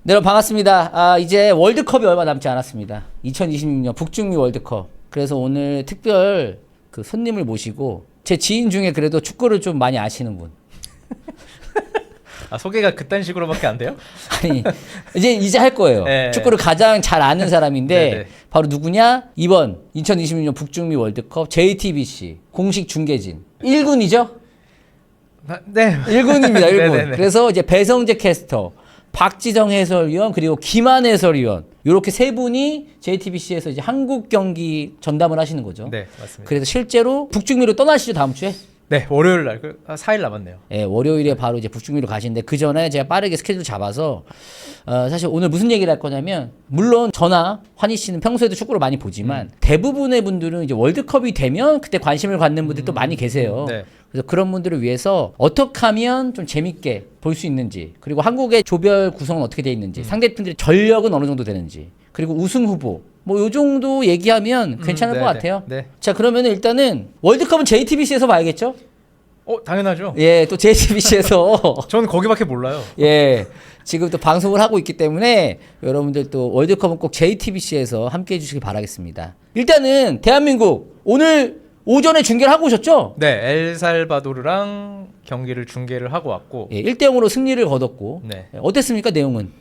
네, 여러분 반갑습니다. 이제 월드컵이 얼마 남지 않았습니다. 2026년 북중미 월드컵. 그래서 오늘 특별 그 손님을 모시고 제 지인 중에 그래도 축구를 좀 많이 아시는 분. 소개가 그딴 식으로밖에 안 돼요? 아니, 이제 할 거예요. 네. 축구를 가장 잘 아는 사람인데 네네. 바로 누구냐? 이번 2026년 북중미 월드컵 JTBC 공식 중계진 1군이죠? 네. 1군입니다. 1군. 네네네. 그래서 이제 배성재 캐스터, 박지정 해설위원, 그리고 김한 해설위원 이렇게 세 분이 JTBC에서 이제 한국 경기 전담을 하시는 거죠. 네, 맞습니다. 그래서 실제로 북중미로 떠나시죠, 다음 주에? 네, 월요일 날 4일 남았네요. 예, 월요일에 바로 이제 북중미로 가시는데 그 전에 제가 빠르게 스케줄 잡아서 사실 오늘 무슨 얘기를 할 거냐면 물론 저나 환희 씨는 평소에도 축구를 많이 보지만 대부분의 분들은 이제 월드컵이 되면 그때 관심을 갖는 분들이 또 많이 계세요. 네. 그래서 그런 분들을 위해서 어떻게 하면 좀 재밌게 볼 수 있는지, 그리고 한국의 조별 구성은 어떻게 돼 있는지, 상대팀들의 전력은 어느 정도 되는지, 그리고 우승 후보 뭐 요 정도 얘기하면 괜찮을 것 네네. 같아요. 네. 자, 그러면 일단은 월드컵은 JTBC에서 봐야겠죠? 당연하죠. 예, 또 JTBC에서 저는 거기밖에 몰라요. 예, 지금 또 방송을 하고 있기 때문에 여러분들 또 월드컵은 꼭 JTBC에서 함께 해주시기 바라겠습니다. 일단은 대한민국 오늘 오전에 중계를 하고 오셨죠? 네, 엘살바도르랑 경기를 중계를 하고 왔고 예, 1대0으로 승리를 거뒀고. 네. 예, 어땠습니까, 내용은?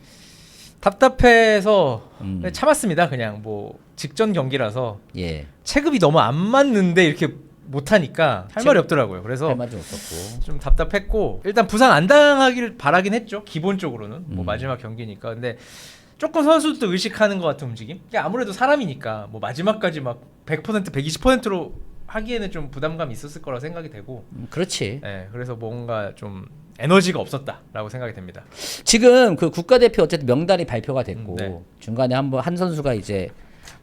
답답해서 참았습니다. 그냥 뭐 직전 경기라서 예, 체급이 너무 안 맞는데 이렇게 못하니까 할 말이 없더라고요. 그래서 할 말이 없었고. 좀 답답했고 일단 부상 안 당하기를 바라긴 했죠. 기본적으로는 뭐 마지막 경기니까. 근데 조금 선수도 의식하는 것 같은 움직임. 이게 아무래도 사람이니까 뭐 마지막까지 막 100%, 120%로 하기에는 좀 부담감이 있었을 거라 생각이 되고. 그렇지. 네, 그래서 뭔가 좀 에너지가 없었다라고 생각이 됩니다. 지금 그 국가대표 어쨌든 명단이 발표가 됐고 네. 중간에 한 선수가 이제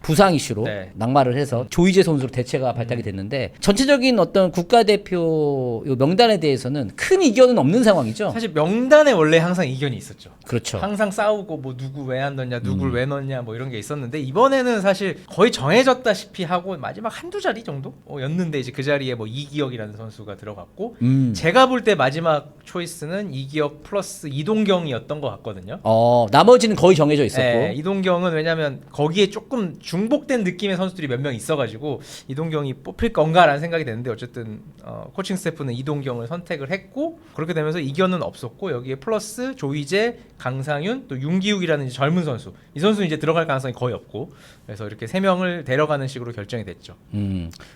부상 이슈로 네. 낙마를 해서 조이제 선수로 대체가 발탁이 됐는데 전체적인 어떤 국가대표 요 명단에 대해서는 큰 이견은 없는 상황이죠. 사실 명단에 원래 항상 이견이 있었죠. 그렇죠. 항상 싸우고 뭐 누구 왜 안 넣냐, 누굴 왜 넣냐 뭐 이런 게 있었는데 이번에는 사실 거의 정해졌다시피 하고 마지막 한두 자리 정도 였는데 이제 그 자리에 뭐 이기혁이라는 선수가 들어갔고 제가 볼 때 마지막 초이스는 이기혁 플러스 이동경이었던 것 같거든요. 나머지는 거의 정해져 있었고. 네, 이동경은 왜냐면 거기에 조금 중복된 느낌의 선수들이 몇 명 있어가지고 이동경이 뽑힐 건가라는 생각이 드는데 어쨌든 코칭 스태프는 이동경을 선택을 했고 그렇게 되면서 이견은 없었고 여기에 플러스 조이제, 강상윤, 또 윤기욱이라는 이제 젊은 선수 이 선수는 이제 들어갈 가능성이 거의 없고 그래서 이렇게 3명을 데려가는 식으로 결정이 됐죠.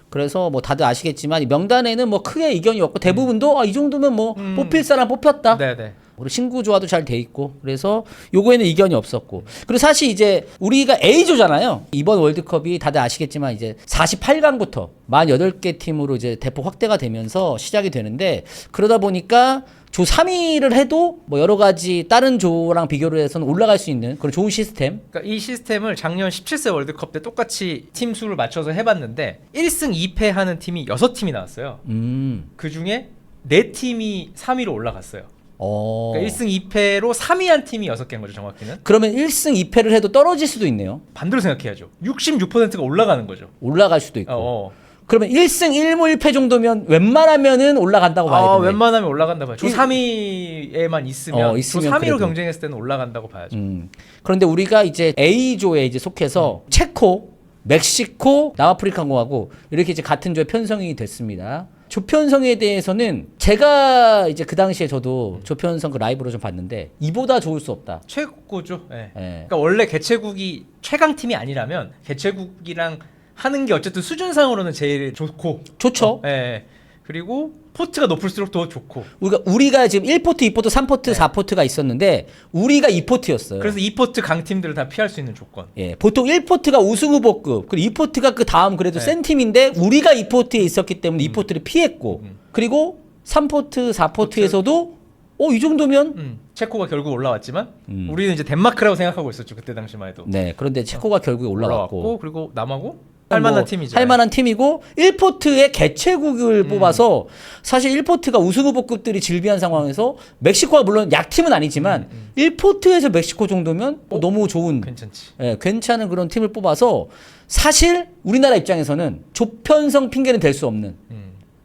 그래서 뭐 다들 아시겠지만 이 명단에는 뭐 크게 이견이 없고 대부분도 이 정도면 뭐 뽑힐 사람 뽑혔다. 네네. 그리고 신구 조화도 잘 돼 있고 그래서 요거에는 이견이 없었고 그리고 사실 이제 우리가 A조잖아요. 이번 월드컵이 다들 아시겠지만 이제 48강부터 48개 팀으로 이제 대폭 확대가 되면서 시작이 되는데 그러다 보니까 조 3위를 해도 뭐 여러 가지 다른 조랑 비교를 해서는 올라갈 수 있는 그런 좋은 시스템. 그러니까 이 시스템을 작년 17세 월드컵 때 똑같이 팀 수를 맞춰서 해봤는데 1승 2패 하는 팀이 6팀이 나왔어요. 그 중에 4팀이 3위로 올라갔어요. 그러니까 1승 2패로 3위 한 팀이 6개인 거죠, 정확히는. 그러면 1승 2패를 해도 떨어질 수도 있네요. 반대로 생각해야죠. 66%가 올라가는 거죠. 올라갈 수도 있고. 그러면 1승 1무 1패 정도면 웬만하면은 올라간다고 봐야 되네. 웬만하면 올라간다고 봐야죠. 조 3위에만 있으면 조 3위로 그래도. 경쟁했을 때는 올라간다고 봐야죠. 그런데 우리가 이제 A조에 이제 속해서 체코, 멕시코, 남아프리카 공화국 이렇게 이제 같은 조에 편성이 됐습니다. 조편성에 대해서는 제가 이제 그 당시에 저도 조편성 그 라이브로 좀 봤는데 이보다 좋을 수 없다. 최고죠. 네. 예. 그러니까 원래 개최국이 최강 팀이 아니라면 개최국이랑 하는 게 어쨌든 수준상으로는 제일 좋죠. 예. 그리고 포트가 높을수록 더 좋고. 우리가 지금 1포트, 2포트, 3포트, 네. 4포트가 있었는데 우리가 2포트였어요. 그래서 2포트 강팀들을 다 피할 수 있는 조건. 예, 보통 1포트가 우승 후보급, 그리고 2포트가 그 다음 그래도 네. 센 팀인데 우리가 2포트에 있었기 때문에 2포트를 피했고 그리고 3포트, 4포트에서도 이 정도면 체코가 결국 올라왔지만 우리는 이제 덴마크라고 생각하고 있었죠. 그때 당시만 해도. 네, 그런데 체코가 결국에 올라왔고 그리고 남하고 할만한 팀이죠. 할만한 팀이고 1포트의 개최국을 뽑아서 사실 1포트가 우승 후보급들이 질비한 상황에서 멕시코가 물론 약팀은 아니지만 1포트에서 멕시코 정도면 너무 좋은 괜찮지. 예, 괜찮은 그런 팀을 뽑아서 사실 우리나라 입장에서는 조편성 핑계는 될 수 없는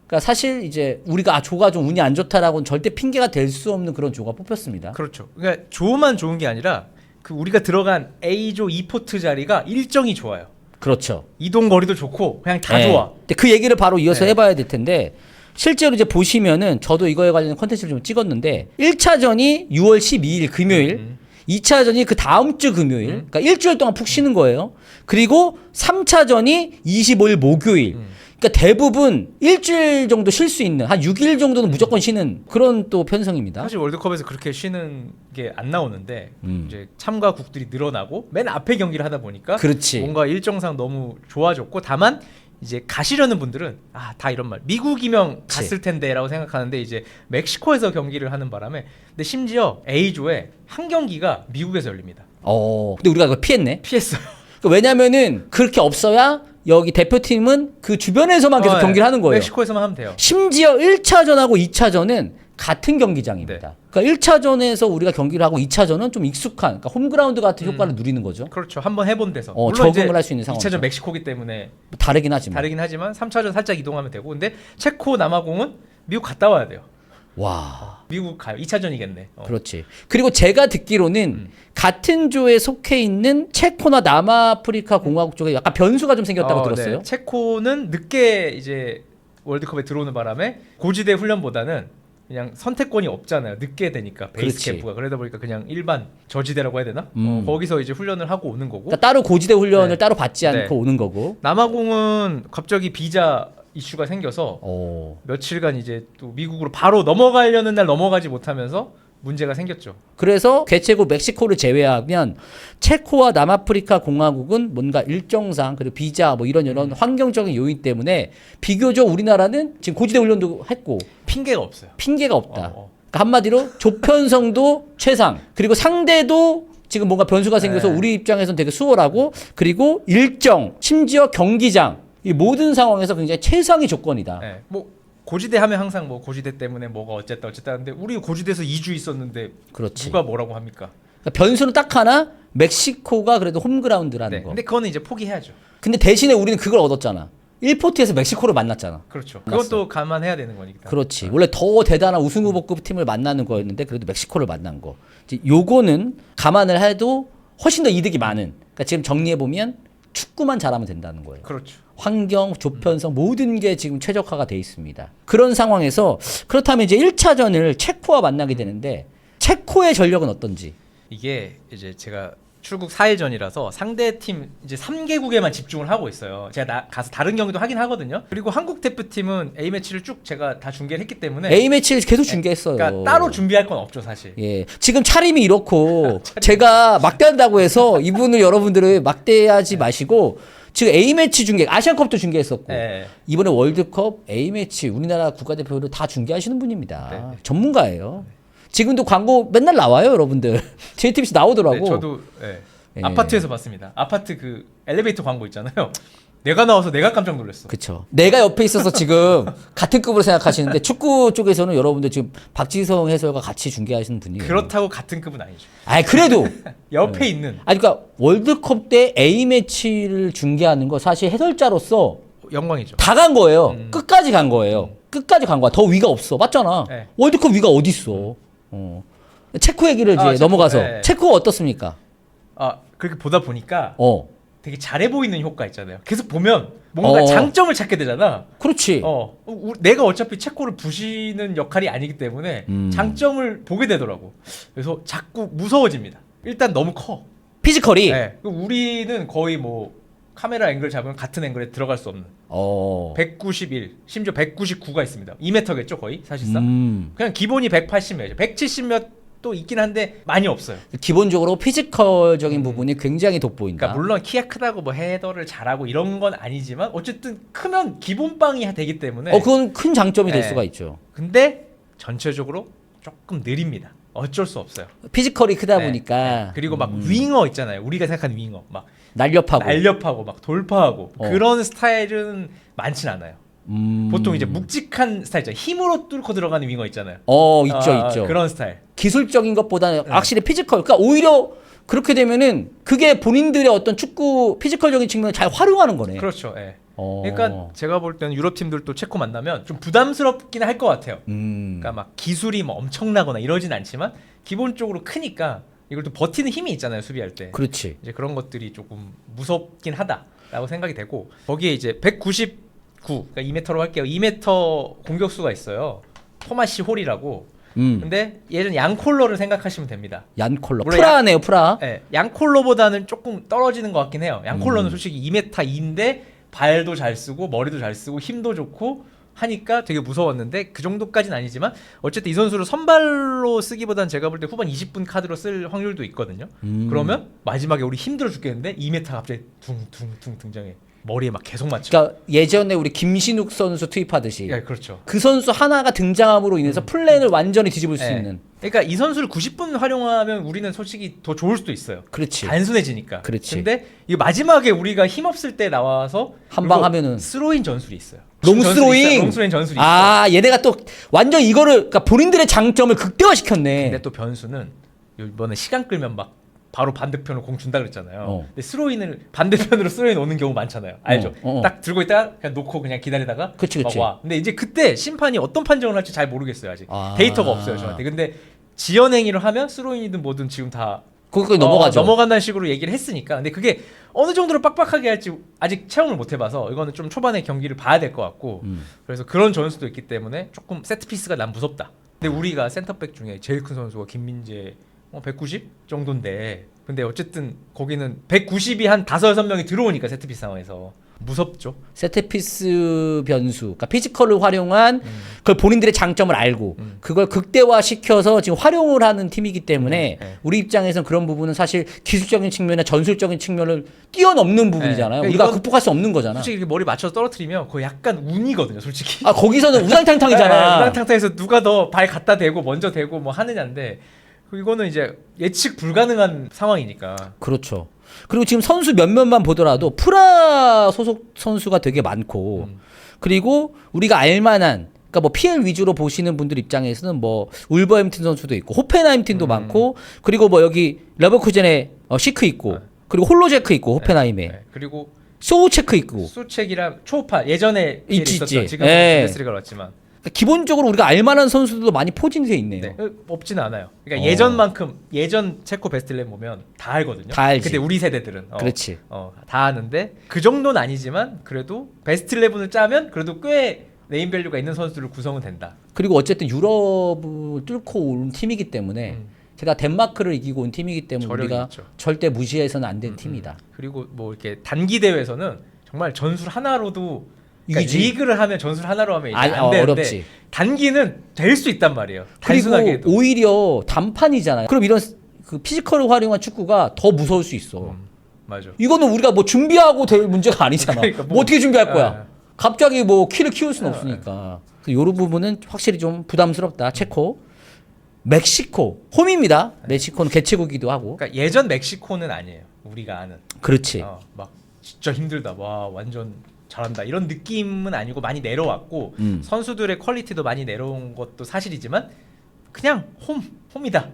그러니까 사실 이제 우리가 조가 좀 운이 안 좋다라고는 절대 핑계가 될 수 없는 그런 조가 뽑혔습니다. 그렇죠. 그러니까 조만 좋은 게 아니라 그 우리가 들어간 A조 2포트 자리가 일정이 좋아요. 그렇죠. 이동 거리도 좋고 그냥 다 네. 좋아. 근데 그 얘기를 바로 이어서 네. 해봐야 될 텐데 실제로 이제 보시면은 저도 이거에 관련된 컨텐츠를 좀 찍었는데 1차전이 6월 12일 금요일 2차전이 그 다음 주 금요일 그러니까 일주일 동안 푹 쉬는 거예요. 그리고 3차전이 25일 목요일 그러니까 대부분 일주일 정도 쉴 수 있는 한 6일 정도는 무조건 쉬는 그런 또 편성입니다. 사실 월드컵에서 그렇게 쉬는 게 안 나오는데 음. 이제 참가국들이 늘어나고 맨 앞에 경기를 하다 보니까 그렇지. 뭔가 일정상 너무 좋아졌고 다만 이제 가시려는 분들은 다 이런 말 미국이면 그치. 갔을 텐데라고 생각하는데 이제 멕시코에서 경기를 하는 바람에 근데 심지어 A조에 한 경기가 미국에서 열립니다. 근데 우리가 그걸 피했네. 피했어요. 왜냐면은 그렇게 없어야 여기 대표팀은 그 주변에서만 계속 경기를 하는 거예요. 멕시코에서만 하면 돼요. 심지어 1차전하고 2차전은 같은 경기장입니다. 네. 그러니까 1차전에서 우리가 경기를 하고 2차전은 좀 익숙한 그러니까 홈그라운드 같은 효과를 누리는 거죠. 그렇죠. 한번 해본 데서 적응을 할 수 있는 상황이죠. 2차전 멕시코기 때문에 다르긴 하지만. 다르긴 하지만 3차전 살짝 이동하면 되고 근데 체코 남아공은 미국 갔다 와야 돼요. 와. 미국 가요. 2차전이겠네. 그렇지. 그리고 제가 듣기로는 같은 조에 속해 있는 체코나 남아프리카 공화국 쪽에 약간 변수가 좀 생겼다고 들었어요. 네. 체코는 늦게 이제 월드컵에 들어오는 바람에 고지대 훈련보다는 그냥 선택권이 없잖아요. 늦게 되니까 베이스 그렇지. 캠프가 그러다 보니까 그냥 일반 저지대라고 해야 되나? 거기서 이제 훈련을 하고 오는 거고. 그러니까 따로 고지대 훈련을 네. 따로 받지 않고 네. 오는 거고. 남아공은 갑자기 비자 이슈가 생겨서 오. 며칠간 이제 또 미국으로 바로 넘어가려는 날 넘어가지 못하면서 문제가 생겼죠. 그래서 개최국 멕시코를 제외하면 체코와 남아프리카 공화국은 뭔가 일정상 그리고 비자 뭐 이런 환경적인 요인 때문에 비교적 우리나라는 지금 고지대 훈련도 했고 핑계가 없어요. 핑계가 없다. 그러니까 한마디로 조편성도 최상 그리고 상대도 지금 뭔가 변수가 생겨서 네. 우리 입장에서는 되게 수월하고 그리고 일정 심지어 경기장 이 모든 상황에서 굉장히 최상의 조건이다. 네. 뭐 고지대 하면 항상 뭐 고지대 때문에 뭐가 어쨌다 하는데 우리 고지대에서 2주 있었는데 그렇지. 누가 뭐라고 합니까? 그러니까 변수는 딱 하나 멕시코가 그래도 홈그라운드라는 네. 거. 근데 그거는 이제 포기해야죠. 근데 대신에 우리는 그걸 얻었잖아. 1포트에서 멕시코를 만났잖아. 그렇죠. 만났어. 그것도 감안해야 되는 거니까. 그렇지. 원래 더 대단한 우승 후보급 팀을 만나는 거였는데 그래도 멕시코를 만난 거. 이제 요거는 감안을 해도 훨씬 더 이득이 많은. 그러니까 지금 정리해 보면 축구만 잘하면 된다는 거예요. 그렇죠. 환경, 조편성 모든 게 지금 최적화가 돼 있습니다. 그런 상황에서 그렇다면 이제 1차전을 체코와 만나게 되는데 체코의 전력은 어떤지. 이게 이제 제가 출국 4일 전이라서 상대 팀 이제 3개국에만 집중을 하고 있어요. 제가 가서 다른 경기도 하긴 하거든요. 그리고 한국 대표팀은 A 매치를 쭉 제가 다 중계를 했기 때문에 A 매치를 계속 중계했어요. 그러니까 따로 준비할 건 없죠, 사실. 예. 지금 차림이 이렇고 제가 막대한다고 해서 이분을 여러분들을 막대하지 마시고 지금 A매치 중계, 아시안컵도 중계했었고 네. 이번에 월드컵 A매치 우리나라 국가대표를 다 중계하시는 분입니다. 네. 전문가예요. 지금도 광고 맨날 나와요, 여러분들. JTBC 나오더라고. 네, 저도 네. 예. 아파트에서 봤습니다. 아파트 그 엘리베이터 광고 있잖아요. 내가 나와서 내가 깜짝 놀랐어. 그쵸. 내가 옆에 있어서 지금 같은 급으로 생각하시는데 축구 쪽에서는 여러분들 지금 박지성 해설과 같이 중계하시는 분이에요. 그렇다고 같은 급은 아니죠. 아니 그래도 옆에 있는 아니 그러니까 월드컵 때 A 매치를 중계하는 거 사실 해설자로서 영광이죠. 다 간 거예요. 끝까지 간 거예요. 끝까지 간 거야. 더 위가 없어. 맞잖아. 네. 월드컵 위가 어디 있어? 체코 얘기를 이제 체코, 넘어가서 네. 체코가 어떻습니까? 그렇게 보다 보니까 되게 잘해 보이는 효과 있잖아요. 계속 보면 뭔가 장점을 찾게 되잖아. 그렇지. 내가 어차피 체코를 부시는 역할이 아니기 때문에 장점을 보게 되더라고. 그래서 자꾸 무서워집니다. 일단 너무 커. 피지컬이. 네. 우리는 거의 뭐 카메라 앵글 잡으면 같은 앵글에 들어갈 수 없는 191 심지어 199가 있습니다. 2m겠죠 거의 사실상. 그냥 기본이 180몇 170몇 또 있긴 한데 많이 없어요. 기본적으로 피지컬적인 부분이 굉장히 돋보인다. 그러니까 물론 키가 크다고 뭐 헤더를 잘하고 이런 건 아니지만 어쨌든 크면 기본빵이 되기 때문에 그건 큰 장점이 될 네. 수가 있죠. 근데 전체적으로 조금 느립니다. 어쩔 수 없어요. 피지컬이 크다 네. 보니까 그리고 막 윙어 있잖아요. 우리가 생각하는 윙어 막 날렵하고 막 돌파하고 그런 스타일은 많진 않아요. 보통 이제 묵직한 스타일이죠. 힘으로 뚫고 들어가는 윙어 있잖아요. 있죠. 그런 스타일. 기술적인 것보다는 확실히 피지컬. 그러니까 오히려 그렇게 되면은 그게 본인들의 어떤 축구 피지컬적인 측면을 잘 활용하는 거네. 그렇죠. 예. 그러니까 제가 볼 때는 유럽 팀들도 체코 만나면 좀 부담스럽긴 할 것 같아요. 그러니까 막 기술이 뭐 엄청나거나 이러진 않지만 기본적으로 크니까 이걸 또 버티는 힘이 있잖아요, 수비할 때. 그렇지. 이제 그런 것들이 조금 무섭긴 하다라고 생각이 되고 거기에 이제 199, 그러니까 2m로 할게요. 2m 공격수가 있어요. 토마시 홀이라고. 근데 예전 양콜러를 생각하시면 됩니다. 얀콜러. 물론 프라네요, 프라. 네, 양콜러보다는 조금 떨어지는 것 같긴 해요. 양콜러는 솔직히 2m2인데 발도 잘 쓰고 머리도 잘 쓰고 힘도 좋고 하니까 되게 무서웠는데 그 정도까지는 아니지만 어쨌든 이 선수를 선발로 쓰기보단 제가 볼 때 후반 20분 카드로 쓸 확률도 있거든요. 그러면 마지막에 우리 힘들어 죽겠는데 2m 갑자기 둥둥둥 등장해. 머리에 막 계속 맞춰. 그러니까 예전에 우리 김신욱 선수 투입하듯이 예, 그렇죠. 그 선수 하나가 등장함으로 인해서 플랜을 완전히 뒤집을 수 예. 있는. 그러니까 이 선수를 90분 활용하면 우리는 솔직히 더 좋을 수도 있어요. 그렇지. 단순해지니까. 그렇지. 근데 이 마지막에 우리가 힘 없을 때 나와서 한방 그리고 하면은. 스로인 전술이 있어요. 롱스로잉. 롱스로잉 전술이 있어. 아, 얘네가 또 완전 이거를 그러니까 본인들의 장점을 극대화시켰네. 근데 또 변수는 이번에 시간 끌면 막 바로 반대편으로 공 준다 그랬잖아요. 근데 스로인을 반대편으로 스로인 오는 경우 많잖아요. 알죠? 딱 들고 있다가 그냥 놓고 그냥 기다리다가 그치. 막 와. 근데 이제 그때 심판이 어떤 판정을 할지 잘 모르겠어요. 아직 아. 데이터가 없어요 저한테. 근데 지연행위를 하면 스로인이든 뭐든 지금 다 거기까지 넘어가죠. 넘어간다는 식으로 얘기를 했으니까. 근데 그게 어느 정도로 빡빡하게 할지 아직 체험을 못 해봐서 이거는 좀 초반에 경기를 봐야 될 것 같고 그래서 그런 전술도 있기 때문에 조금 세트피스가 난 무섭다. 근데 우리가 센터백 중에 제일 큰 선수가 김민재 190 정도인데 근데 어쨌든 거기는 190이 한 5-6명이 들어오니까 세트피스 상황에서 무섭죠. 세트피스 변수, 그러니까 피지컬을 활용한 그걸 본인들의 장점을 알고 그걸 극대화시켜서 지금 활용을 하는 팀이기 때문에 네. 우리 입장에서는 그런 부분은 사실 기술적인 측면이나 전술적인 측면을 뛰어넘는 부분이잖아요. 그러니까 우리가 이건 극복할 수 없는 거잖아. 솔직히 이렇게 머리 맞춰서 떨어뜨리면 그거 약간 운이거든요, 솔직히. 아, 거기서는 우당탕탕이잖아. 우당탕탕해서 누가 더 발 갖다 대고 먼저 대고 뭐 하느냐인데 이거는 이제 예측 불가능한 상황이니까. 그렇죠. 그리고 지금 선수 몇몇만 보더라도 프라 소속 선수가 되게 많고 그리고 우리가 알만한 그러니까 뭐 PL 위주로 보시는 분들 입장에서는 뭐 울버햄튼 선수도 있고 호펜하임 팀도 많고 그리고 뭐 여기 레버쿠젠에 시크 있고 그리고 홀로제크 있고 호펜하임에 네. 그리고 소우체크 있고 수책이랑 초우파 예전에 있지, 있었죠. 있지. 지금은 예. 분데스리가 왔지만 기본적으로 우리가 알만한 선수들도 많이 포진되어 있네요. 네. 없지는 않아요. 그러니까 예전만큼 예전 체코 베스트랩 보면 다 알거든요. 다 알지. 근데 우리 세대들은 그렇지. 다 아는데 그 정도는 아니지만 그래도 베스트 11을 짜면 그래도 꽤 네임밸류가 있는 선수들을 구성은 된다. 그리고 어쨌든 유럽을 뚫고 온 팀이기 때문에 제가 덴마크를 이기고 온 팀이기 때문에 저력이 우리가 있죠. 절대 무시해서는 안 될 팀이다. 그리고 뭐 이렇게 단기 대회에서는 정말 전술 하나로도 그러니까 이기지. 리그를 하면 전술 하나로 하면 이제 안 되는데 어렵지. 단기는 될 수 있단 말이에요. 그리고 단순하게도. 오히려 단판이잖아요. 그럼 이런 그 피지컬을 활용한 축구가 더 무서울 수 있어. 맞아. 이거는 우리가 뭐 준비하고 될 문제가 아니잖아. 그러니까 뭐 어떻게 준비할 거야? 아. 갑자기 뭐 키를 키울 수는 없으니까. 이런 부분은 확실히 좀 부담스럽다. 체코, 멕시코 홈입니다. 멕시코는 개최국이기도 하고. 그러니까 예전 멕시코는 아니에요. 우리가 아는. 그렇지. 막 진짜 힘들다. 와 완전 잘한다. 이런 느낌은 아니고 많이 내려왔고 선수들의 퀄리티도 많이 내려온 것도 사실이지만 그냥 홈이다.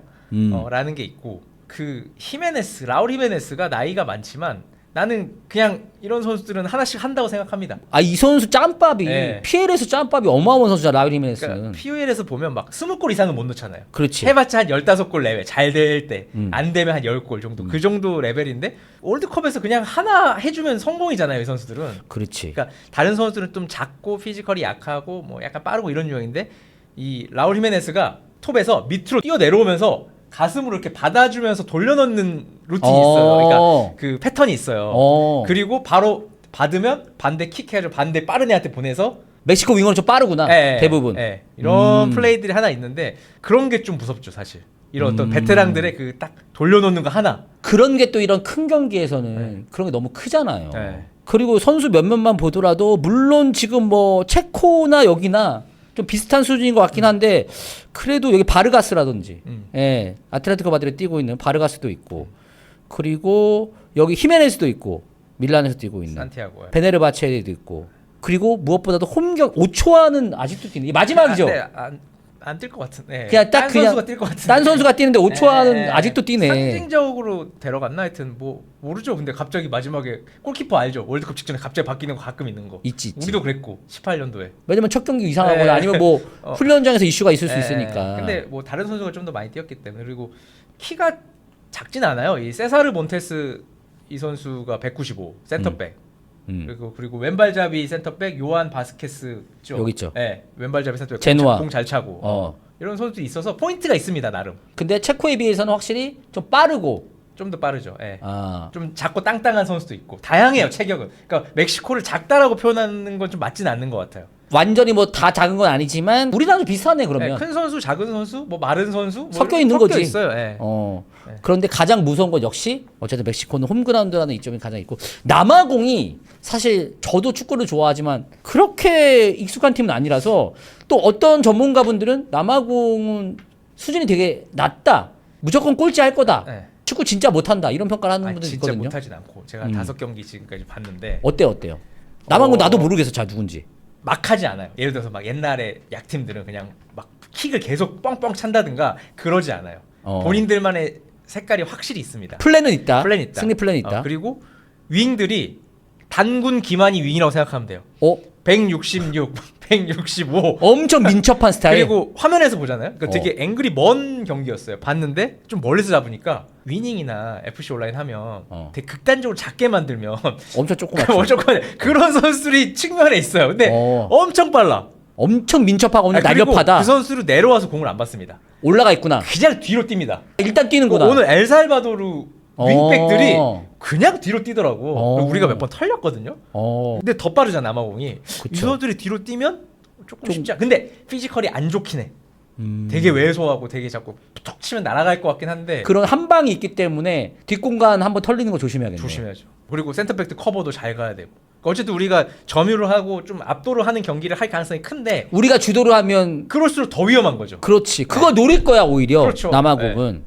라는 게 있고 그 히메네스, 라울 히메네스가 나이가 많지만 나는 그냥 이런 선수들은 하나씩 한다고 생각합니다. 아, 이 선수 짬밥이 네. PL에서 짬밥이 어마어마한 선수잖아. 라울 히메네스는. 그러니까 POL에서 보면 막 20골 이상은 못 넣잖아요. 그렇지. 해봤자 한 15골 내외. 잘 될 때. 안 되면 한 10골 정도. 그 정도 레벨인데 월드컵에서 그냥 하나 해주면 성공이잖아요. 이 선수들은. 그렇지. 그러니까 다른 선수들은 좀 작고 피지컬이 약하고 뭐 약간 빠르고 이런 유형인데 이 라울 히메네스가 톱에서 밑으로 뛰어 내려오면서 가슴으로 이렇게 받아주면서 돌려넣는 루틴이 있어요. 그러니까 그 패턴이 있어요. 그리고 바로 받으면 반대 킥해가지고 반대 빠른 애한테 보내서 멕시코 윙어는 좀 빠르구나. 대부분. 이런 플레이들이 하나 있는데 그런 게 좀 무섭죠 사실. 이런 어떤 베테랑들의 그 딱 돌려놓는 거 하나. 그런 게 또 이런 큰 경기에서는 그런 게 너무 크잖아요. 네. 그리고 선수 몇몇만 보더라도 물론 지금 뭐 체코나 여기나 좀 비슷한 수준인 것 같긴 한데 그래도 여기 바르가스라든지 예, 아틀레티코 마드리드 뛰고 있는 바르가스도 있고 그리고 여기 히메네스도 있고 밀란에서 뛰고 있는 산티아고. 베네르바체도 있고 그리고 무엇보다도 홈경 오초아는 아직도 뛰는 이 마지막이죠. 안 뛸 것 같은데. 그냥 딱 딴 그냥 선수가 뛸 것 같은데. 딴 선수가 뛰는데 오초아는 아직도 뛰네. 상징적으로 데려갔나 하여튼 뭐 모르죠. 근데 갑자기 마지막에 골키퍼 알죠? 월드컵 직전에 갑자기 바뀌는 거 가끔 있는 거. 있지. 우리도 그랬고 18년도에. 왜냐면 첫 경기 이상하거나 아니면 뭐 훈련장에서 이슈가 있을 수 있으니까. 근데 뭐 다른 선수가 좀 더 많이 뛰었기 때문에 그리고 키가 작진 않아요. 이 세사르 몬테스 이 선수가 195 센터백. 그리고 왼발잡이 센터백 요한 바스케스 있죠. 여기 있죠. 네, 왼발잡이 센터백 제노아. 공 잘 차고 이런 선수들이 있어서 포인트가 있습니다 나름. 근데 체코에 비해서는 확실히 좀 빠르고 좀 더 빠르죠. 예. 아. 좀 작고 땅땅한 선수도 있고 다양해요 체격은. 그러니까 멕시코를 작다라고 표현하는 건 좀 맞진 않는 것 같아요. 완전히 뭐 다 작은 건 아니지만 우리나라도 비슷하네 그러면. 예, 큰 선수, 작은 선수, 뭐 마른 선수 뭐 섞여 있는 거지. 있어요. 예. 네. 그런데 가장 무서운 건 역시 어쨌든 멕시코는 홈그라운드라는 이점이 가장 있고 남아공이 사실 저도 축구를 좋아하지만 그렇게 익숙한 팀은 아니라서 또 어떤 전문가분들은 남아공은 수준이 되게 낮다. 무조건 꼴찌 할 거다. 네. 축구 진짜 못한다. 이런 평가를 하는 아니, 분들이 진짜 있거든요. 못하진 않고 제가 5경기 지금까지 봤는데 어때요? 남아공 나도 모르겠어. 잘 누군지. 막 하지 않아요. 예를 들어서 막 옛날에 약팀들은 그냥 막 킥을 계속 뻥뻥 찬다든가 그러지 않아요. 본인들만의 색깔이 확실히 있습니다. 플랜은 있다. 플랜 있다. 승리 플랜이 있다. 그리고 윙들이 단군 기만이 윙이라고 생각하면 돼요. 166, 165. 엄청 민첩한 스타일. 그리고 화면에서 보잖아요. 그러니까 되게 앵글이 먼 경기였어요. 봤는데 좀 멀리서 잡으니까 위닝이나 FC 온라인 하면 되게 극단적으로 작게 만들면 엄청 조그맣죠. 그런 선수들이 측면에 있어요. 근데 엄청 빨라. 엄청 민첩하고 오늘 그리고 날렵하다. 그 선수로 내려와서 공을 안 받습니다. 올라가 있구나. 그냥 뒤로 뜁니다. 일단 뛰는구나. 오늘 엘살바도르 윙백들이 그냥 뒤로 뛰더라고. 그리고 우리가 몇 번 털렸거든요. 근데 더 빠르잖아 남아공이. 이 선수들이 뒤로 뛰면 조금 쉽지 않아. 근데 피지컬이 안 좋긴 해. 되게 왜소하고 되게 자꾸 툭 치면 날아갈 것 같긴 한데 그런 한 방이 있기 때문에 뒷공간 한번 털리는 거 조심해야겠네. 조심해야죠. 그리고 센터백도 커버도 잘 가야 되고. 어쨌든 우리가 점유를 하고 좀 압도를 하는 경기를 할 가능성이 큰데 우리가 주도를 하면 그럴수록 더 위험한 거죠. 그렇지. 그거 노릴 거야 오히려. 그렇죠. 남아공은.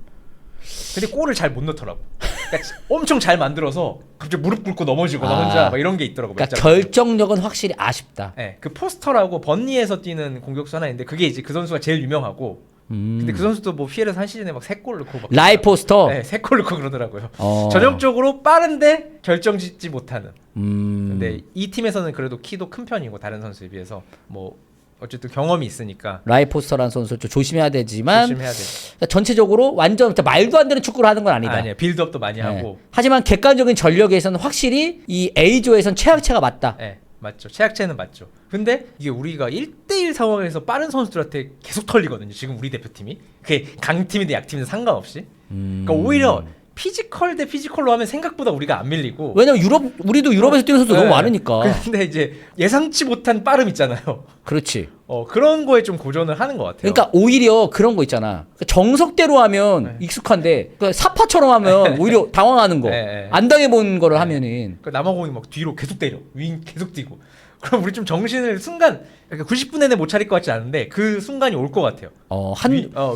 근데 골을 잘 못 넣더라고. 그러니까 엄청 잘 만들어서 갑자기 무릎 꿇고 넘어지고 나 혼자 막 이런 게 있더라고. 그러니까 결정력은 확실히 아쉽다. 네, 그 포스터라고 번니에서 뛰는 공격수 하나 있는데 그게 이제 그 선수가 제일 유명하고. 근데 그 선수도 뭐 피에르스 한 시즌에 막 3골 넣고 막 라이 포스터. 네, 3골 넣고 그러더라고요. 전형적으로 빠른데 결정짓지 못하는. 근데 이 팀에서는 그래도 키도 큰 편이고 다른 선수에 비해서 뭐 어쨌든 경험이 있으니까 라이 포스터라는 선수 좀 조심해야 되지만 조심해야 돼. 그러니까 전체적으로 완전 말도 안 되는 축구를 하는 건 아니다. 아니야. 빌드업도 많이 하고. 하지만 객관적인 전력에서는 확실히 이 A조에선 최악체가 맞다. 네, 맞죠. 최악체는 맞죠. 근데 이게 우리가 1대1 상황에서 빠른 선수들한테 계속 털리거든요. 지금 우리 대표팀이. 그게 강팀이든 약팀이든 상관없이. 그러니까 오히려 피지컬 대 피지컬로 하면 생각보다 우리가 안 밀리고. 왜냐면 우리도 유럽에서 뛰는 선수 너무 많으니까. 근데 이제 예상치 못한 빠름 있잖아요. 그렇지. 그런 거에 좀 고전을 하는 것 같아요. 그러니까 오히려 그런 거 있잖아. 정석대로 하면 익숙한데 그러니까 사파처럼 하면 오히려 당황하는 거. 안 당해본 거를 하면은. 그러니까 남아공이 막 뒤로 계속 때려. 윙 계속 뛰고. 그럼 우리 좀 정신을 순간 그러니까 90분 내내 못 차릴 것 같지 않은데 그 순간이 올 것 같아요.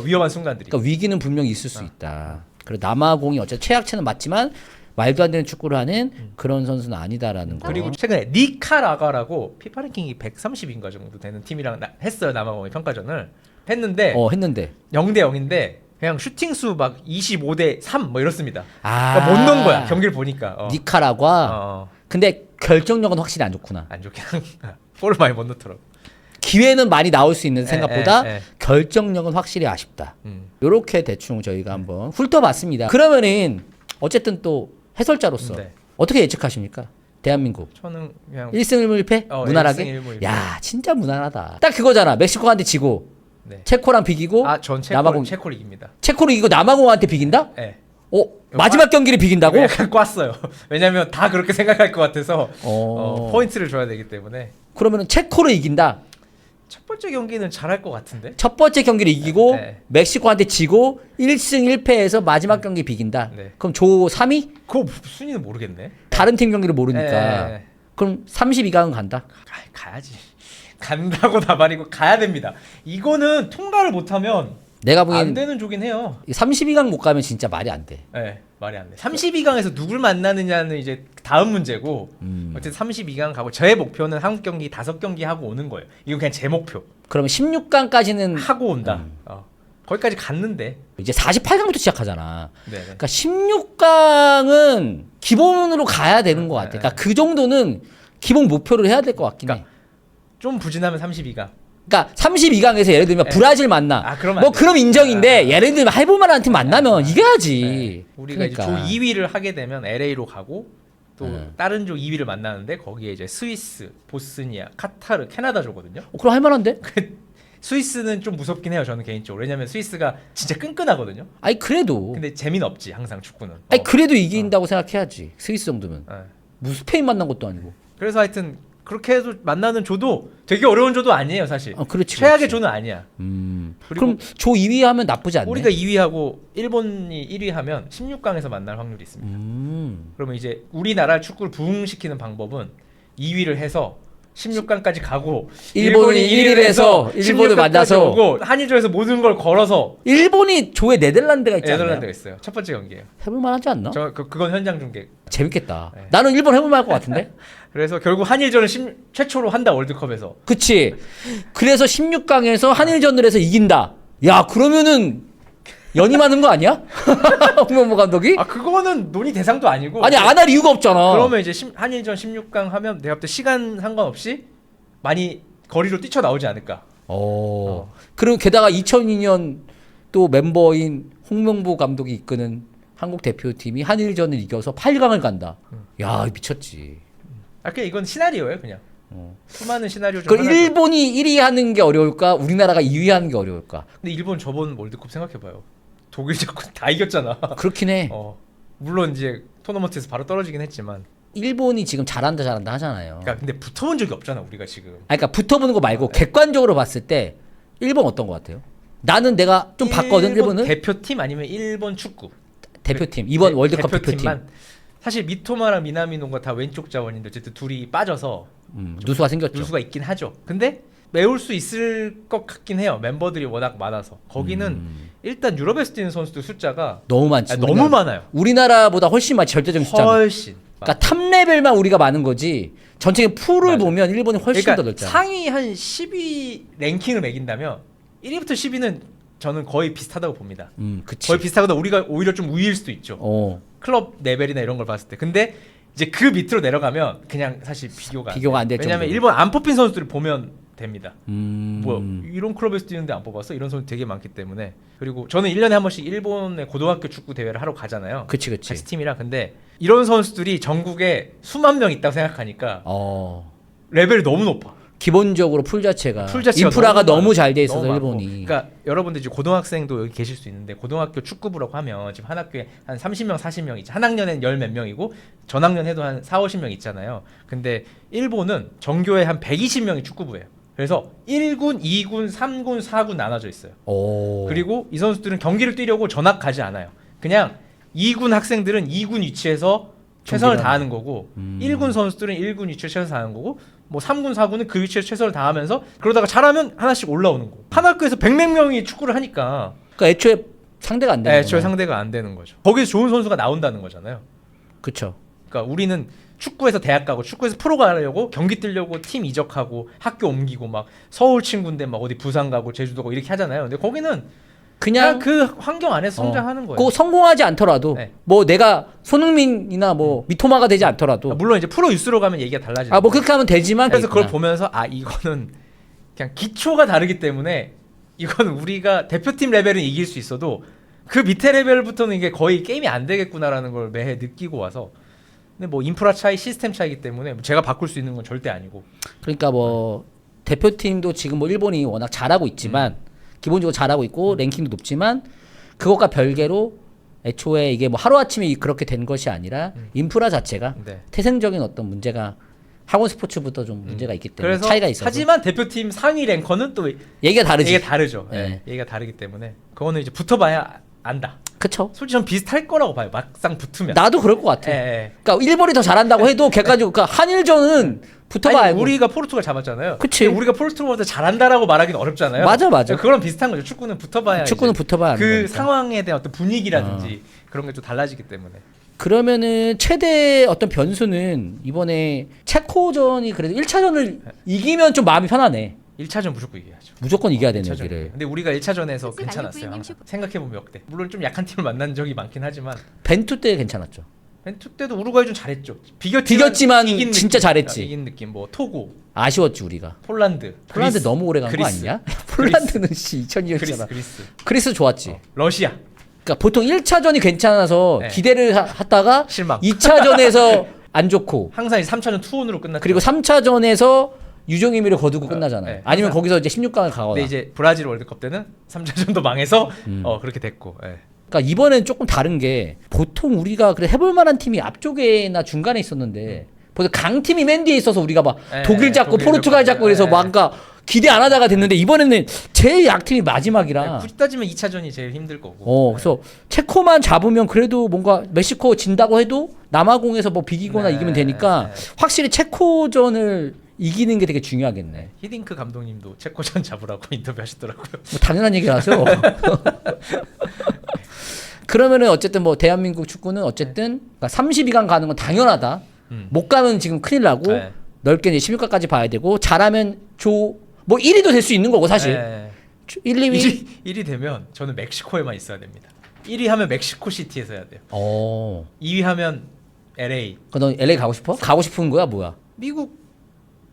위험한 순간들이. 그러니까 위기는 분명히 있을 수 있다. 그리고 남아공이 어쨌든 최악체는 맞지만 말도 안 되는 축구를 하는 그런 선수는 아니다라는 거. 그리고 최근에 니카라과라고 피파 랭킹이 130인가 정도 되는 팀이랑 했어요. 남아공의 평가전을 했는데 0대 0인데 그냥 슈팅 수 막 25대 3 뭐 이렇습니다. 그러니까 못 넣은 거야. 경기를 보니까. 니카라과. 근데 결정력은 확실히 안 좋구나. 안 좋긴 골을 많이 못 넣더라고. 기회는 많이 나올 수 있는 생각보다 결정력은 확실히 아쉽다. 요렇게 대충 저희가 한번 훑어봤습니다. 그러면은 어쨌든 또 해설자로서 어떻게 예측하십니까? 대한민국. 저는 그냥 1승 1무 1패? 무난하게? 1승 1무 1패. 야 진짜 무난하다. 딱 그거잖아. 멕시코한테 지고 체코랑 비기고 전 남아공 체코를 이깁니다. 체코를 이기고 남아공한테 비긴다? 네. 마지막 경기를 비긴다고? 약간 꽈어요. 왜냐면 다 그렇게 생각할 것 같아서 포인트를 줘야 되기 때문에. 그러면은 체코를 이긴다. 첫 번째 경기는 잘할 것 같은데. 첫 번째 경기를 이기고 멕시코한테 지고 1승 1패에서 마지막 경기 비긴다. 그럼 조 3위? 그거 순위는 모르겠네. 다른 팀 경기를 모르니까. 그럼 32강은 간다. 가야지. 간다고 나발이고 가야 됩니다. 이거는 통과를 못하면 내가 보기엔 안 되는 조긴 해요. 32강 못 가면 진짜 말이 안 돼. 네, 말이 안 돼. 32강에서 누굴 만나느냐는 이제 다음 문제고 어쨌든 32강 가고 저의 목표는 한국 경기 5경기 하고 오는 거예요. 이건 그냥 제 목표. 그러면 16강까지는 하고 온다. 거기까지 갔는데 이제 48강부터 시작하잖아. 그러니까 16강은 기본으로 가야 되는 것 같아. 그러니까 그 정도는 기본 목표를 해야 될 것 같긴 해. 좀 부진하면 32강. 그러니까 32강에서 예를 들면 네. 브라질 만나. 그러면 뭐 안 돼. 그럼 인정인데 예를 들면 해볼 만한 팀 만나면 이겨야지. 네. 우리가 그러니까. 이제 조 2위를 하게 되면 LA로 가고 또 다른 조 2위를 만나는데 거기에 이제 스위스, 보스니아, 카타르, 캐나다조거든요. 그럼 할 만한데? 스위스는 좀 무섭긴 해요. 저는 개인적으로. 왜냐면 스위스가 진짜 끈끈하거든요. 아니 그래도. 근데 재미는 없지 항상 축구는. 아니 그래도 이긴다고 생각해야지. 스위스 정도면. 네. 무슨 스페인 만난 것도 아니고. 그래서 하여튼 그렇게 해서 만나는 조도 되게 어려운 조도 아니에요 사실. 그렇지. 최악의 그렇지. 조는 아니야. 그럼 조 2위 하면 나쁘지 않네. 우리가 2위하고 일본이 1위 하면 16강에서 만날 확률이 있습니다. 그러면 이제 우리나라 축구를 부흥시키는 방법은 2위를 해서 16강까지 가고 일본이 1위를 해서 일본을 16강까지 만나서 오고 한일조에서 모든 걸 걸어서 일본이 조에 네덜란드가 있지 않나요? 네덜란드가 있어요. 첫 번째 경기예요. 해볼 만하지 않나? 그건 현장 중계. 재밌겠다. 네. 나는 일본 해볼 만할 것 같은데? 그래서 결국 한일전을 최초로 한다 월드컵에서. 그치. 그래서 16강에서 한일전을 해서 이긴다. 야 그러면은 연임하는 거 아니야? 홍명보 감독이? 그거는 논의 대상도 아니고. 아니 안 할 이유가 없잖아. 그러면 이제 한일전 16강 하면 내가 볼 때 시간 상관없이 많이 거리로 뛰쳐나오지 않을까. 그리고 게다가 2002년 또 멤버인 홍명보 감독이 이끄는 한국 대표팀이 한일전을 이겨서 8강을 간다. 야 미쳤지. 그냥 이건 시나리오예요 그냥. 수많은 시나리오 중 그럼 하나죠. 일본이 1위 하는 게 어려울까? 우리나라가 2위 하는 게 어려울까? 근데 일본 저번 월드컵 생각해봐요. 독일 자꾸 다 이겼잖아. 그렇긴 해. 물론 이제 토너먼트에서 바로 떨어지긴 했지만. 일본이 지금 잘한다 하잖아요. 그러니까 근데 붙어본 적이 없잖아 우리가 지금. 그러니까 붙어보는 거 말고 객관적으로 봤을 때 일본 어떤 거 같아요? 나는 내가 좀 봤거든 일본은. 대표팀 아니면 일본 축구. 대표팀 이번 월드컵 대표팀. 사실 미토마랑 미나미노가 다 왼쪽 자원인데 어쨌든 둘이 빠져서 누수가 생겼죠. 누수가 있긴 하죠. 근데 메울 수 있을 것 같긴 해요. 멤버들이 워낙 많아서. 거기는 일단 유럽에서 뛰는 선수들 숫자가 너무 많지. 너무 많아요. 우리나라보다 훨씬 많지 절대적인 숫자는. 훨씬. 그러니까 탑 레벨만 우리가 많은 거지. 전체적인 풀을 맞아. 보면 일본이 훨씬 그러니까 더 넓잖아. 상위 한 10위 랭킹을 매긴다면 1위부터 10위는 저는 거의 비슷하다고 봅니다. 그치. 거의 비슷하거나 우리가 오히려 좀 우위일 수도 있죠. 클럽 레벨이나 이런 걸 봤을 때. 근데 이제 그 밑으로 내려가면 그냥 사실 비교가 안 될 왜냐면 정도로. 일본 안 뽑힌 선수들을 보면 됩니다. 뭐 이런 클럽에서 뛰는데 안 뽑았어? 이런 선수 되게 많기 때문에. 그리고 저는 1년에 한 번씩 일본의 고등학교 축구 대회를 하러 가잖아요. 그치. 같이 팀이랑. 근데 이런 선수들이 전국에 수만 명 있다고 생각하니까 레벨이 너무 높아. 기본적으로 풀 자체가 풀자체가 인프라가 너무 너무 잘 돼 너무 있어서 많고. 일본이. 그러니까 여러분들 이제 고등학생도 여기 계실 수 있는데 고등학교 축구부라고 하면 지금 한 학교에 한 30명, 40명 있죠. 한 학년엔 10몇 명이고 전 학년 해도 한 4, 50명 있잖아요. 근데 일본은 전교에 한 120명이 축구부예요. 그래서 1군, 2군, 3군, 4군 나눠져 있어요. 그리고 이 선수들은 경기를 뛰려고 전학 가지 않아요. 그냥 2군 학생들은 2군 위치에서 최선을 다하는 거고 1군 선수들은 1군 위치에 최선을 다하는 거고 뭐 3군, 4군은 그 위치에 최선을 다하면서 그러다가 잘하면 하나씩 올라오는 거. 한 학교에서 100몇 명이 축구를 하니까 그러니까 애초에 상대가 안 되는 애초에 거야. 상대가 안 되는 거죠. 거기서 좋은 선수가 나온다는 거잖아요. 그렇죠. 그러니까 우리는 축구에서 대학 가고 축구에서 프로 가려고 경기 뛰려고 팀 이적하고 학교 옮기고 막 서울 친구인데 막 어디 부산 가고 제주도 가고 이렇게 하잖아요. 근데 거기는 그냥 그 환경 안에서 성장하는 거예요. 꼭 성공하지 않더라도 네. 뭐 내가 손흥민이나 뭐 미토마가 되지 않더라도 물론 이제 프로 유스로 가면 얘기가 달라지죠. 뭐 그렇게 하면 되지만 그래서 그걸 되겠구나. 보면서 이거는 그냥 기초가 다르기 때문에 이건 우리가 대표팀 레벨은 이길 수 있어도 그 밑에 레벨부터는 이게 거의 게임이 안 되겠구나라는 걸 매해 느끼고 와서. 근데 뭐 인프라 차이, 시스템 차이기 때문에 제가 바꿀 수 있는 건 절대 아니고. 그러니까 뭐 대표팀도 지금 뭐 일본이 워낙 잘하고 있지만 기본적으로 잘하고 있고 랭킹도 높지만 그것과 별개로 애초에 이게 뭐 하루아침에 그렇게 된 것이 아니라 인프라 자체가 네. 태생적인 어떤 문제가 학원 스포츠부터 좀 문제가 있기 때문에 그래서 차이가 있어서. 하지만 대표팀 상위 랭커는 또 얘기가 다르지. 얘기가 다르죠. 네. 얘기가 다르기 때문에 그거는 이제 붙어봐야 안다. 그쵸. 솔직히 전 비슷할 거라고 봐요. 막상 붙으면. 나도 그럴 것 같아. 예. 그러니까 일본이 더 잘한다고 해도 객관적으로 그러니까 한일전은 붙어봐야 아니, 알고. 우리가 포르투갈 잡았잖아요. 그치. 근데 우리가 포르투갈보다 잘한다라고 말하기는 어렵잖아요. 맞아. 그거랑 비슷한 거죠. 축구는 붙어봐야 축구는 이제 붙어봐야 그 하는 거니까. 상황에 대한 어떤 분위기라든지 그런 게 좀 달라지기 때문에. 그러면은 최대 어떤 변수는 이번에 체코전이 그래도 1차전을 이기면 좀 마음이 편하네. 1차전 무조건 이겨야죠. 무조건 이겨야 되는 1차전. 여기를. 근데 우리가 1차전에서 스스 괜찮았어요. 라이프님 항상. 생각해보면 역대. 물론 좀 약한 팀을 만난 적이 많긴 하지만 벤투 때 괜찮았죠. 벤투 때도 우루과이 좀 잘했죠. 비겼지만 이긴 진짜 느낌. 잘했지. 이긴 느낌. 뭐 토고, 아쉬웠지 우리가. 폴란드 폴란드 너무 오래 간 거 그리스. 아니냐? 폴란드는 씨 2002년이잖아. 그리스. 좋았지. 러시아 그러니까 보통 1차전이 괜찮아서 네. 기대를 하다가 실망. 2차전에서 안 좋고 항상 3차전 투혼으로 끝났죠. 그리고 3차전에서 유종의미를 거두고 끝나잖아요. 네. 아니면 항상. 거기서 이제 16강을 가거나. 근데 이제 브라질 월드컵 때는 3차전도 망해서 그렇게 됐고. 예. 그러니까 이번엔 조금 다른 게 보통 우리가 그래 해볼 만한 팀이 앞쪽에나 중간에 있었는데 벌써 강팀이 맨 뒤에 있어서 우리가 막 네, 독일 잡고 독일 포르투갈 잡고, 잡고 그래서 네. 뭔가 기대 안 하다가 됐는데 이번에는 제일 약팀이 마지막이라. 굳이 따지면 2차전이 제일 힘들 거고. 그래서 체코만 잡으면 그래도 뭔가 멕시코 진다고 해도 남아공에서 뭐 비기거나 네, 이기면 되니까 네. 확실히 체코전을 이기는 게 되게 중요하겠네. 히딩크 감독님도 체코전 잡으라고 인터뷰하시더라고요. 뭐 당연한 얘기라서. 그러면은 어쨌든 뭐 대한민국 축구는 어쨌든 그러니까 32강 가는 건 당연하다. 못 가면 지금 큰일 나고 네. 넓게 이제 16강까지 봐야 되고 잘하면 뭐 1위도 될 수 있는 거고 사실. 네. 1, 2위. 1위 되면 저는 멕시코에만 있어야 됩니다. 1위 하면 멕시코 시티에서 해야 돼요. 2위 하면 LA. 너 LA 가고 싶어? 가고 싶은 거야 뭐야? 미국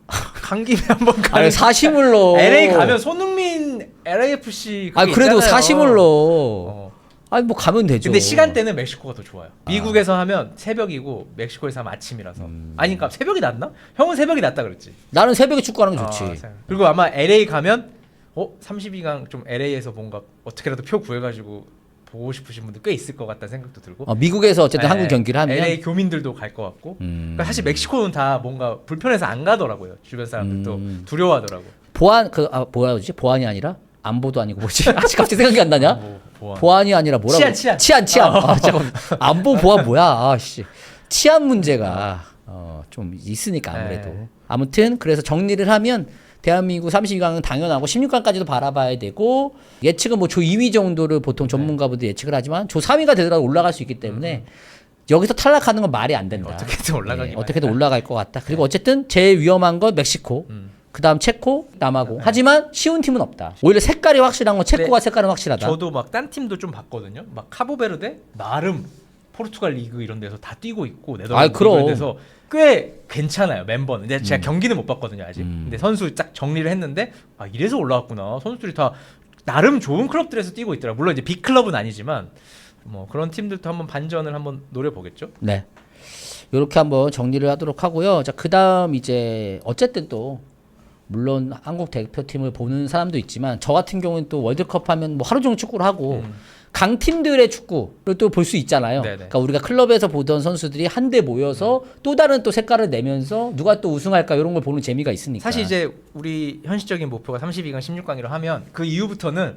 간 김에 한번 가는. 아니 사심을 넣어. LA 가면 손흥민 LAFC 그게 아니 그래도 있잖아요. 사심을 넣어. 아니 뭐 가면 되죠. 근데 시간대는 멕시코가 더 좋아요. 미국에서 하면 새벽이고 멕시코에서 하면 아침이라서. 아니 그러니까 새벽이 낫나? 형은 새벽이 낫다 그랬지. 나는 새벽에 축구하는 게 좋지. 그리고 아마 LA 가면 32강 좀 LA에서 뭔가 어떻게라도 표 구해가지고 보고 싶으신 분들 꽤 있을 것 같다는 생각도 들고. 미국에서 어쨌든 한국 경기를 하면 LA 교민들도 갈 것 같고. 그러니까 사실 멕시코는 다 뭔가 불편해서 안 가더라고요. 주변 사람들도 두려워하더라고. 보안이 아니라 안보도 아니고 뭐지? 아직 갑자기 생각이 안 나냐? 보안. 보안이 아니라 뭐라고? 치안. 잠깐 안보 보안 뭐야? 치안 문제가 좀 있으니까 아무래도. 네. 아무튼 그래서 정리를 하면 대한민국 32강은 당연하고 16강까지도 바라봐야 되고 예측은 뭐 조 2위 정도를 보통 전문가분들 예측을 하지만 조 3위가 되더라도 올라갈 수 있기 때문에 여기서 탈락하는 건 말이 안 된다. 어떻게든 올라가기. 어떻게든 올라갈 것 같다. 그리고 어쨌든 제일 위험한 건 멕시코. 그다음 체코, 남아공. 하지만 쉬운 팀은 없다. 오히려 색깔이 확실한 건 체코가 색깔은 확실하다. 저도 막 딴 팀도 좀 봤거든요. 막 카보베르데 나름 포르투갈 리그 이런 데서 다 뛰고 있고 네덜란드 그럼. 이런 데서 꽤 괜찮아요. 멤버는. 근데 제가 경기는 못 봤거든요 아직. 근데 선수 딱 정리를 했는데 이래서 올라왔구나. 선수들이 다 나름 좋은 클럽들에서 뛰고 있더라. 물론 이제 빅 클럽은 아니지만 뭐 그런 팀들도 한번 반전을 한번 노려보겠죠. 네. 이렇게 한번 정리를 하도록 하고요. 자, 그다음 이제 어쨌든 또 물론 한국 대표팀을 보는 사람도 있지만 저 같은 경우는 또 월드컵 하면 뭐 하루 종일 축구를 하고 강팀들의 축구를 또 볼 수 있잖아요. 네네. 그러니까 우리가 클럽에서 보던 선수들이 한데 모여서 또 다른 또 색깔을 내면서 누가 또 우승할까 이런 걸 보는 재미가 있으니까. 사실 이제 우리 현실적인 목표가 32강, 16강이라 하면 그 이후부터는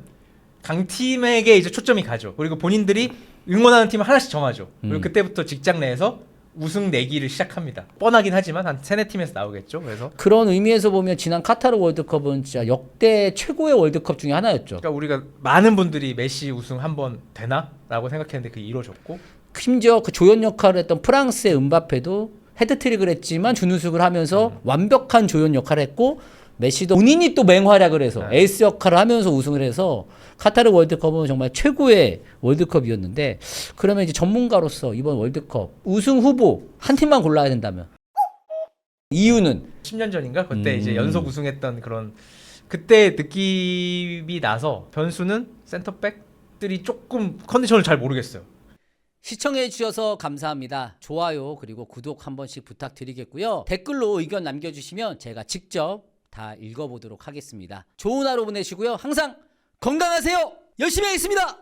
강팀에게 이제 초점이 가죠. 그리고 본인들이 응원하는 팀을 하나씩 정하죠. 그리고 그때부터 직장 내에서 우승 내기를 시작합니다. 뻔하긴 하지만 한 3-4팀에서 나오겠죠. 그래서 그런 의미에서 보면 지난 카타르 월드컵은 진짜 역대 최고의 월드컵 중에 하나였죠. 그러니까 우리가 많은 분들이 메시 우승 한번 되나라고 생각했는데 그게 이루어졌고 심지어 그 조연 역할을 했던 프랑스의 음바페도 헤드트릭을 했지만 준우승을 하면서 완벽한 조연 역할을 했고 메시도 본인이 또 맹활약을 해서 에이스 역할을 하면서 우승을 해서 카타르 월드컵은 정말 최고의 월드컵이었는데 그러면 이제 전문가로서 이번 월드컵 우승 후보 한 팀만 골라야 된다면 이유는 10년 전인가 그때 이제 연속 우승했던 그런 그때 느낌이 나서 변수는 센터백들이 조금 컨디션을 잘 모르겠어요. 시청해 주셔서 감사합니다. 좋아요 그리고 구독 한 번씩 부탁드리겠고요. 댓글로 의견 남겨주시면 제가 직접 다 읽어보도록 하겠습니다. 좋은 하루 보내시고요. 항상 건강하세요. 열심히 하겠습니다.